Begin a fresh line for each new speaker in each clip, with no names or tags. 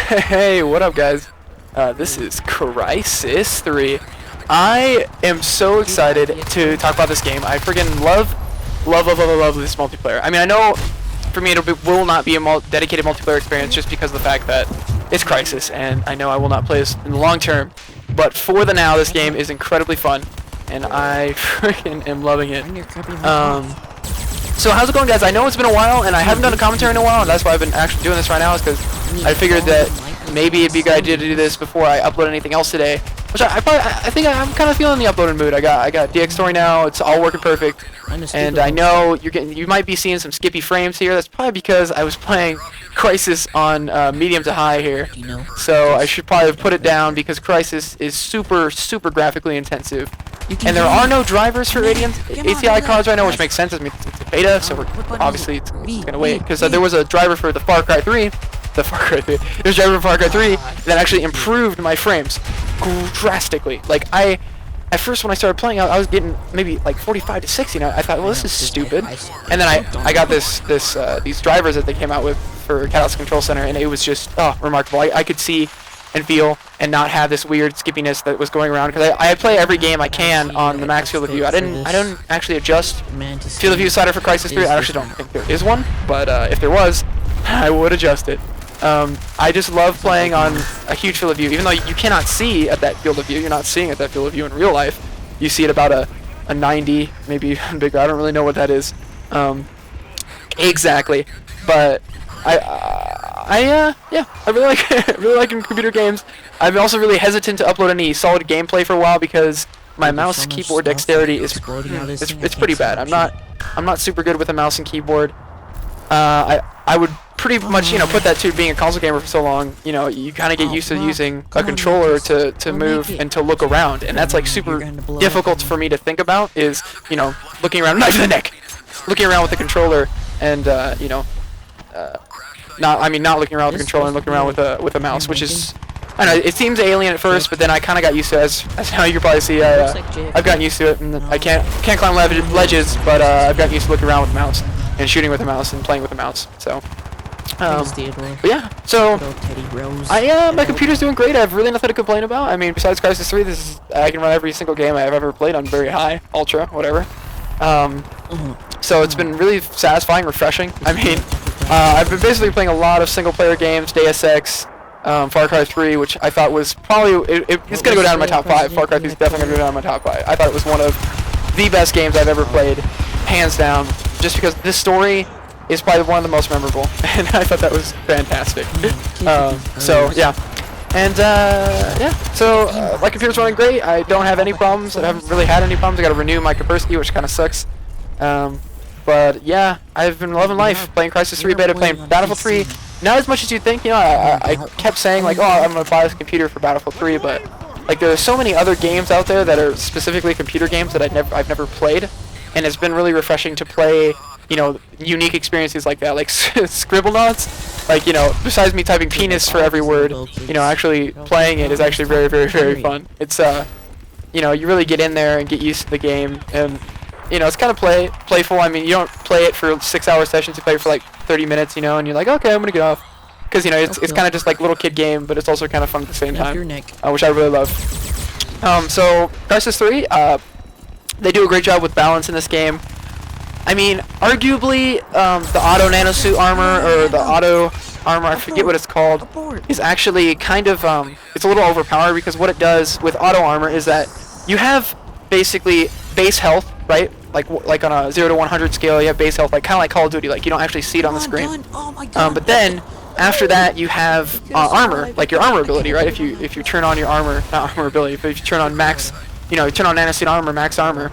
Hey, what up, guys? This is Crysis 3. I am so excited to talk about this game. I friggin' love this multiplayer. I mean, I know for me it will not be a dedicated multiplayer experience just because of the fact that it's Crysis, and I know I will not play this in the long term. But for the now, this game is incredibly fun, and I friggin' am loving it. So how's it going, guys? I know it's been a while, and I haven't done a commentary in a while, and that's why I've been actually doing this right now, is because I figured that maybe it'd be a good idea to do this before I upload anything else today. Which I think I'm kind of feeling the uploading mood. I got DX Story now. It's all working perfect, and I know you might be seeing some skippy frames here. That's probably because I was playing Crysis on medium to high here. So I should probably put it down because Crysis is super graphically intensive. And there are no drivers for ATI cards right now, which makes sense. I mean, it's a beta, so we're obviously it's gonna wait. Because there was a driver for the Far Cry 3. There's a driver for Far Cry 3 that actually improved my frames drastically. Like at first when I started playing, I was getting maybe like 45 to 60. And I thought, well, this is stupid. And then I got these drivers that they came out with for Catalyst Control Center, and it was just remarkable. I could see and feel and not have this weird skippiness that was going around, because I play every game I can on the max field of view. I didn't actually adjust field of view slider for Crysis 3. I actually don't think there is one, but if there was, I would adjust it. I just love playing on a huge field of view, even though you cannot see at that field of view. You're not seeing at that field of view in real life. You see it about a 90, maybe bigger. I don't really know what that is exactly, but yeah, I really like really liking computer games. I'm also really hesitant to upload any solid gameplay for a while because my mouse keyboard dexterity is it's pretty bad. I'm not super good with a mouse and keyboard. I would pretty much, put that to being a console gamer for so long. You kind of get used to using a controller to move and to look around, and that's like super difficult for me to think about. Is looking around, knife in the neck, looking around with the controller, and not looking around with the controller and looking around with a mouse, which is, I don't know, it seems alien at first, but then I kind of got used to it. As how you can probably see, I've gotten used to it, and I can't climb ledges, but I've gotten used to looking around with the mouse and shooting with the mouse and playing with the mouse. So, but yeah, so my computer's doing great. I have really nothing to complain about. I mean, besides Crysis 3, I can run every single game I've ever played on very high, ultra, whatever. So it's been really satisfying, refreshing. I mean, I've been basically playing a lot of single-player games, Deus Ex, Far Cry 3, which I thought was probably, it's going to go down in my top 5. Far Cry 3 is definitely going to go down in my top 5. I thought it was one of the best games I've ever played, hands down, just because this story is probably one of the most memorable, and I thought that was fantastic. So, yeah. And, yeah, so, my computer's running great. I don't have any problems. I haven't really had any problems. I got to renew my Kaspersky, which kind of sucks. But yeah, I've been loving life, playing Crysis 3 beta, playing Battlefield 3. Not as much as you'd think. I kept saying like, oh, I'm gonna buy this computer for Battlefield 3, but like there are so many other games out there that are specifically computer games that I've never played, and it's been really refreshing to play, unique experiences like that, like Scribblenauts. Like, besides me typing penis for every word, actually playing it is actually very fun. It's you really get in there and get used to the game, and it's kind of playful. I mean, you don't play it for 6-hour sessions. You play it for like 30 minutes, and you're like, okay, I'm gonna get off, because it's kind of just like little kid game, but it's also kind of fun at the same time, which I really love. So Crysis 3, they do a great job with balance in this game. I mean, arguably, the auto nanosuit armor, or the auto armor, I forget what it's called, is actually kind of it's a little overpowered, because what it does with auto armor is that you have basically base health, right? Like on a 0 to 100 scale, you have base health, like kind of like Call of Duty. Like you don't actually see it on the screen. But then after that, you have armor, like your armor ability, right? If you turn on your armor, not armor ability, but if you turn on max, you turn on nanosuit armor, max armor.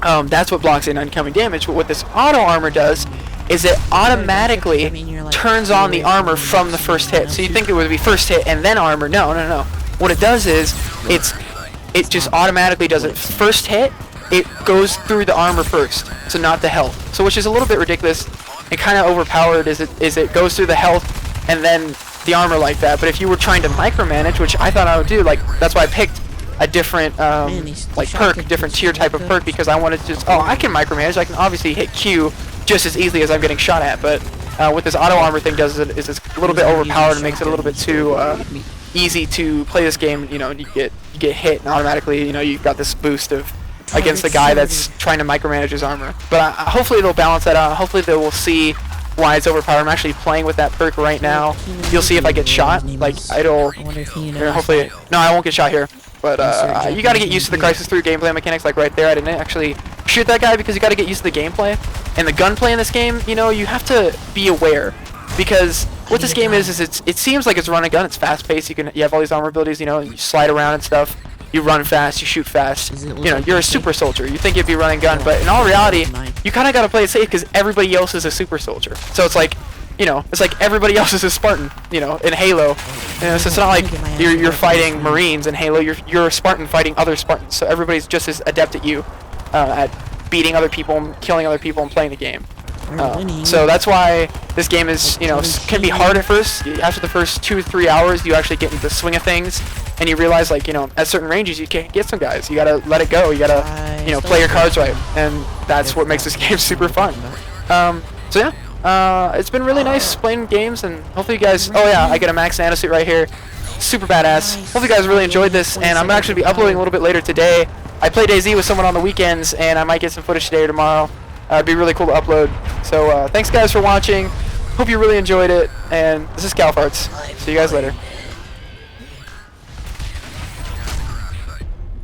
That's what blocks in incoming damage. But what this auto armor does is it automatically turns on the armor from the first hit. So you think it would be first hit and then armor? No. What it does is it just automatically does it. First hit, it goes through the armor first, so not the health. So which is a little bit ridiculous and kind of overpowered. Is it goes through the health and then the armor like that. But if you were trying to micromanage, which I thought I would do, like that's why I picked a different like perk, different tier type of perk, because I wanted to just, I can micromanage. I can obviously hit Q just as easily as I'm getting shot at, but what this auto armor thing does is it's a little bit overpowered and makes it a little bit too easy to play this game. You know, you get hit and automatically, you know, you've got this boost of against the guy that's trying to micromanage his armor. But hopefully they'll balance that out. Hopefully they will see why it's overpowered. I'm actually playing with that perk right now. You'll see if I get shot. Like it'll hopefully no, I won't get shot here. But you got to get used to the Crysis 3 gameplay mechanics. Like right there, I didn't actually shoot that guy because you got to get used to the gameplay and the gunplay in this game. You know, you have to be aware because what this game is it seems like it's run and gun. It's fast paced. You have all these armor abilities. You know, and you slide around and stuff. You run fast, you shoot fast. You know, you're a super soldier. You think you'd be running gun, but in all reality, you kind of got to play it safe because everybody else is a super soldier. So it's like, you know, it's like everybody else is a Spartan. You know, in Halo. You know, so it's not like you're fighting Marines in Halo. You're a Spartan fighting other Spartans. So everybody's just as adept at you at beating other people, and killing other people, and playing the game. So that's why this game is, you know, can be hard at first. After the first 2 or 3 hours, you actually get into the swing of things, and you realize, like, you know, at certain ranges you can't get some guys. You gotta let it go. You gotta, you know, play your cards right, and that's what makes this game super fun. So yeah, it's been really nice playing games, and hopefully you guys. Oh yeah, I get a max nanosuit right here, super badass. Hopefully you guys really enjoyed this, and I'm gonna actually be uploading a little bit later today. I play DayZ with someone on the weekends, and I might get some footage today or tomorrow. It'd be really cool to upload. So thanks guys for watching. Hope you really enjoyed it. And this is CowPharts. See you guys later.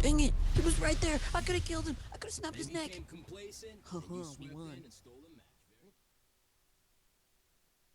Dang it! He was right there. I could have killed him. I could have snapped his neck.